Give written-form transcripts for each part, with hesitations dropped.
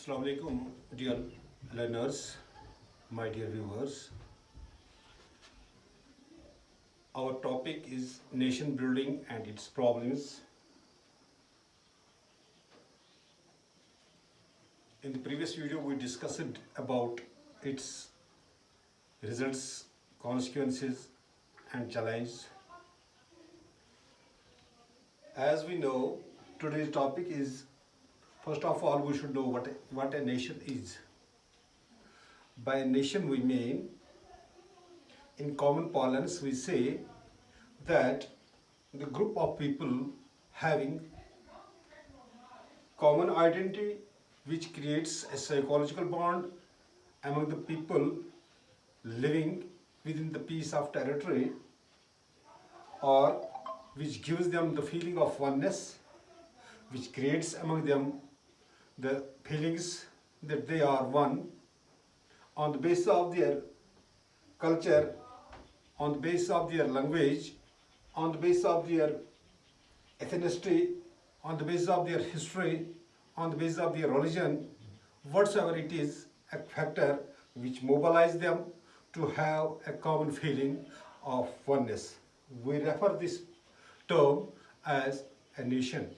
Assalamu alaikum, dear learners, my dear viewers. Our topic is nation building and its problems. In the previous video, we discussed about its results, consequences, and challenges. As we know, today's topic is, first of all, we should know what a nation is. By a nation, we mean, in common parlance, we say that the group of people having common identity which creates a psychological bond among the people living within the piece of territory, or which gives them the feeling of oneness, which creates among them the feelings that they are one on the basis of their culture, on the basis of their language, on the basis of their ethnicity, on the basis of their history, on the basis of their religion, whatsoever it is, a factor which mobilizes them to have a common feeling of oneness. We refer this term as a nation.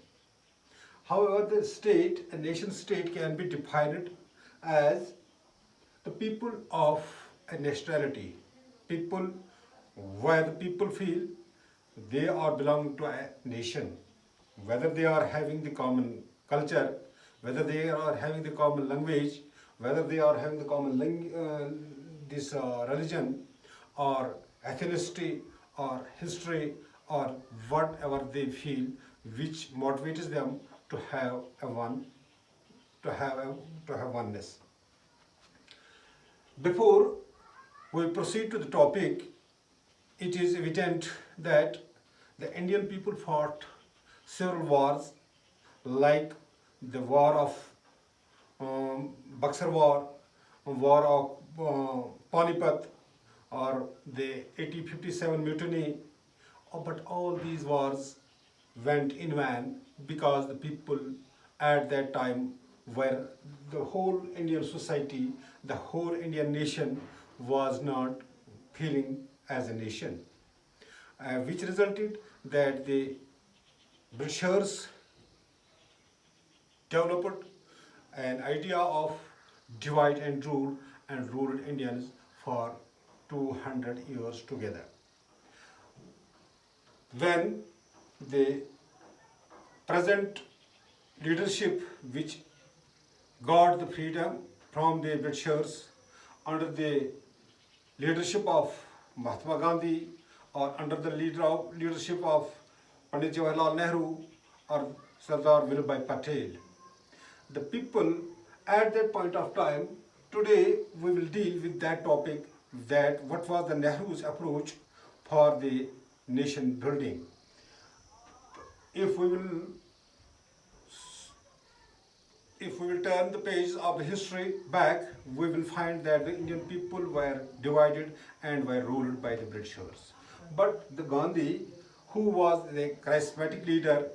However, the state, a nation state, can be defined as the people of a nationality, people where the people feel they are belonging to a nation, whether they are having the common culture, whether they are having the common language, whether they are having the common religion or ethnicity or history or whatever they feel, which motivates them to have oneness. Before we proceed to the topic, it is evident that the Indian people fought several wars, like the war of Buxar War, war of Panipat, or the 1857 mutiny. But all these wars went in vain because the people at that time were, the whole Indian society, the whole Indian nation was not feeling as a nation, which resulted that the Britishers developed an idea of divide and ruled Indians for 200 years together. When the present leadership which got the freedom from the Britishers under the leadership of Mahatma Gandhi, or under the leadership of Pandit Jawaharlal Nehru or Sardar Vallabhbhai Patel, the people at that point of time, today we will deal with that topic, that what was the Nehru's approach for the nation building. If we will turn the page of the history back, we will find that the Indian people were divided and were ruled by the Britishers. But the Gandhi, who was the charismatic leader,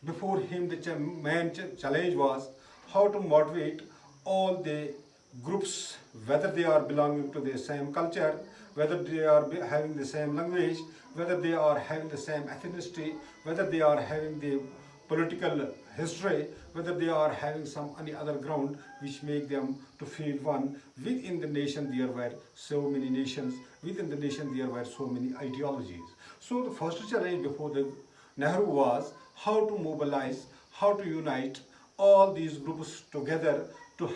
before him the main challenge was how to motivate all the groups, whether they are belonging to the same culture, whether they are having the same language, whether they are having the same ethnicity, whether they are having the political history, whether they are having any other ground which make them to feel one. Within the nation there were so many nations, within the nation there were so many ideologies. So the first challenge before the Nehru was how to mobilize, how to unite all these groups together, to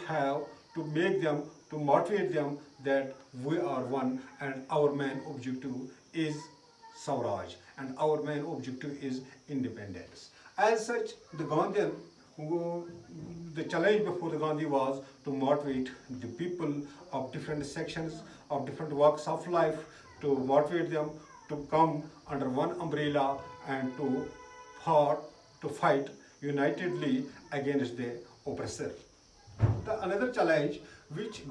make them, to motivate them that we are one and our main objective is Swaraj and our main objective is independence. As such, the challenge before the Gandhi was to motivate the people of different sections, of different walks of life, to motivate them to come under one umbrella and to fight unitedly against the oppressor. Another challenge which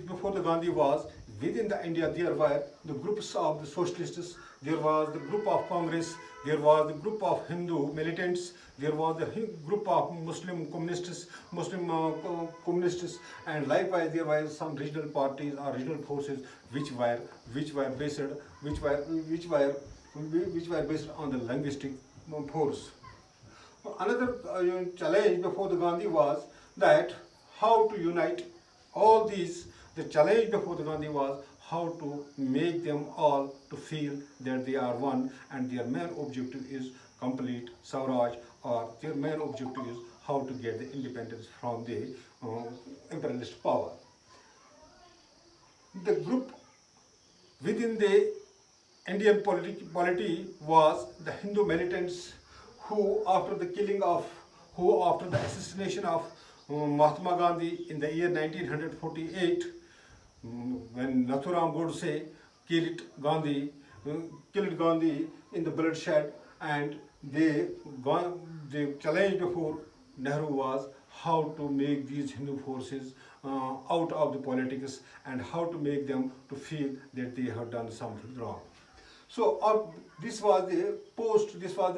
before the Gandhi was, within the India there were the groups of the socialists, there was the group of Congress, there was the group of Hindu militants, there was the group of Muslim communists, and likewise there were some regional parties or regional forces which were based which were which were which were based on the linguistic force. Another challenge before the Gandhi was that how to unite all these. The challenge before the Gandhi was how to make them all to feel that they are one, and their main objective is complete Swaraj, or their main objective is how to get the independence from the imperialist power. The group within the Indian polity was the Hindu militants who, after the assassination of Mahatma Gandhi in the year 1948, when Nathuram Godse uh, killed Gandhi in the bloodshed, and the challenge before Nehru was how to make these Hindu forces out of the politics, and how to make them to feel that they have done something wrong. So this was the post. This was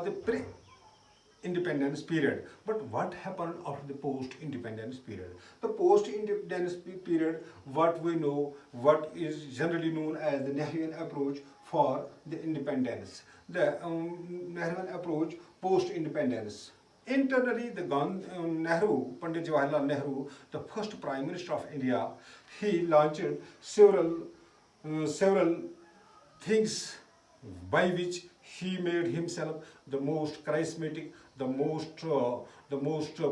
the pre-independence period. But what happened after the post-independence period? The post-independence period, what we know, what is generally known as the Nehruvian approach for the independence. The Nehruvian approach post-independence. Internally, Nehru, Pandit Jawaharlal Nehru, the first Prime Minister of India, he launched several things by which he made himself the most charismatic, the most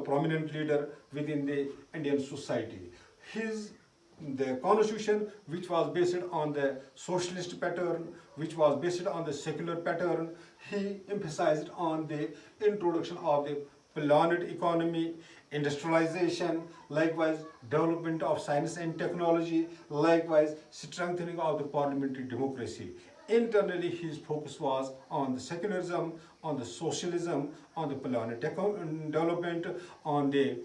prominent leader within the Indian society. The constitution, which was based on the socialist pattern, which was based on the secular pattern, he emphasized on the introduction of the planned economy, industrialization, likewise development of science and technology, likewise strengthening of the parliamentary democracy. Internally, his focus was on the secularism, on the socialism, on the planned development, on the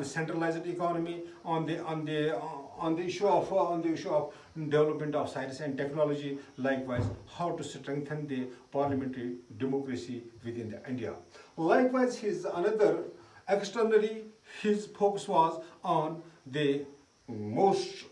centralized economy, on the issue of development of science and technology, likewise how to strengthen the parliamentary democracy within the India. Likewise, externally, his focus was on the most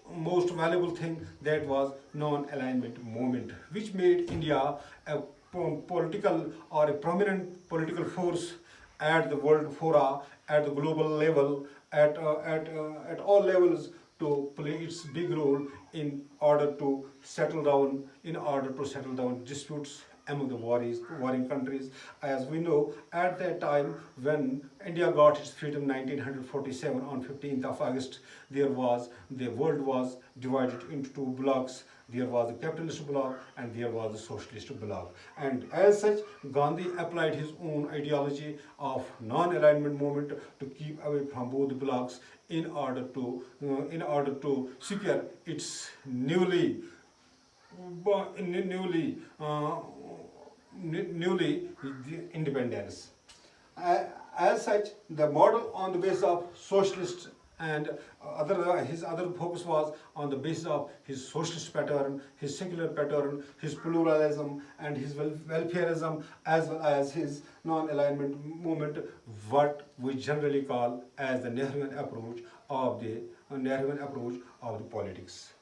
valuable thing, that was non-alignment movement, which made India a political or a prominent political force at the world fora, at the global level, at all levels, to play its big role in order to settle down disputes among the warring countries. As we know, at that time when India got its freedom 1947 on 15th of August, the world was divided into two blocks. There was the capitalist bloc and there was the socialist bloc. And as such, Gandhi applied his own ideology of non-alignment movement to keep away from both the blocks in order to secure its newly independence. As such, the model on the basis of socialist and his other focus was on the basis of his socialist pattern, his secular pattern, his pluralism, and his welfareism, as well as his non-alignment movement, what we generally call as the Nehruvian approach of the politics.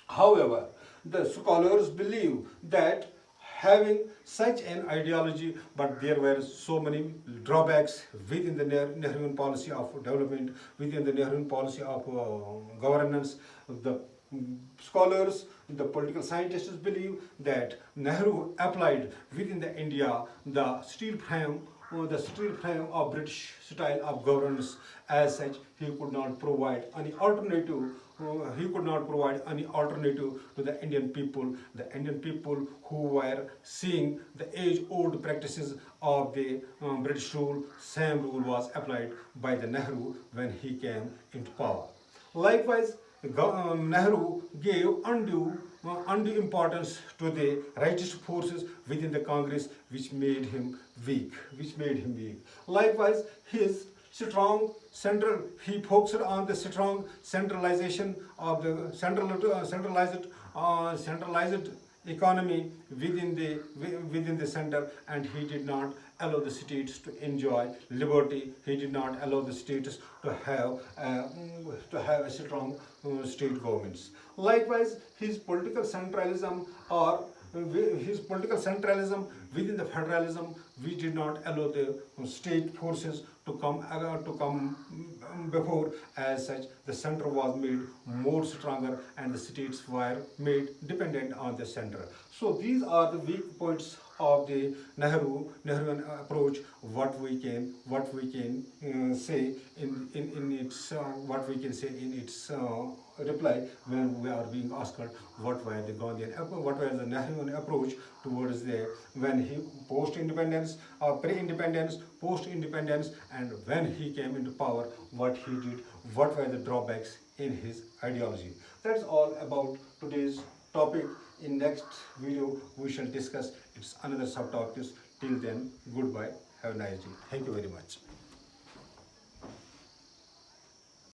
However, the scholars believe that having such an ideology, but there were so many drawbacks within the Nehruvian policy of development, within the Nehruvian policy of governance. The scholars, the political scientists believe that Nehru applied within the India the steel frame of British style of governance. As such, he could not provide any alternative. To the Indian people who were seeing the age-old practices of the British rule. Same rule was applied by the Nehru when he came into power. Likewise, Nehru gave undue importance to the righteous forces within the Congress, which made him weak. Likewise, he focused on the strong centralization of the centralized economy within the center, and he did not allow the states to enjoy liberty. He did not allow the states to have a strong state governments. Likewise, his political centralism or his political centralism within the federalism, we did not allow the state forces to come before. As such, the center was made more stronger and the states were made dependent on the center. So these are the weak points of the Nehruvian approach. What we can say in its what we can say in its reply when we are being asked what were the what was the Nehruvian approach towards the when he post-independence, pre-independence, post-independence, and when he came into power, what he did, what were the drawbacks in his ideology. That's all about today's topic. In next video, we shall discuss its another subtopics. Till then, goodbye. Have a nice day. Thank you very much.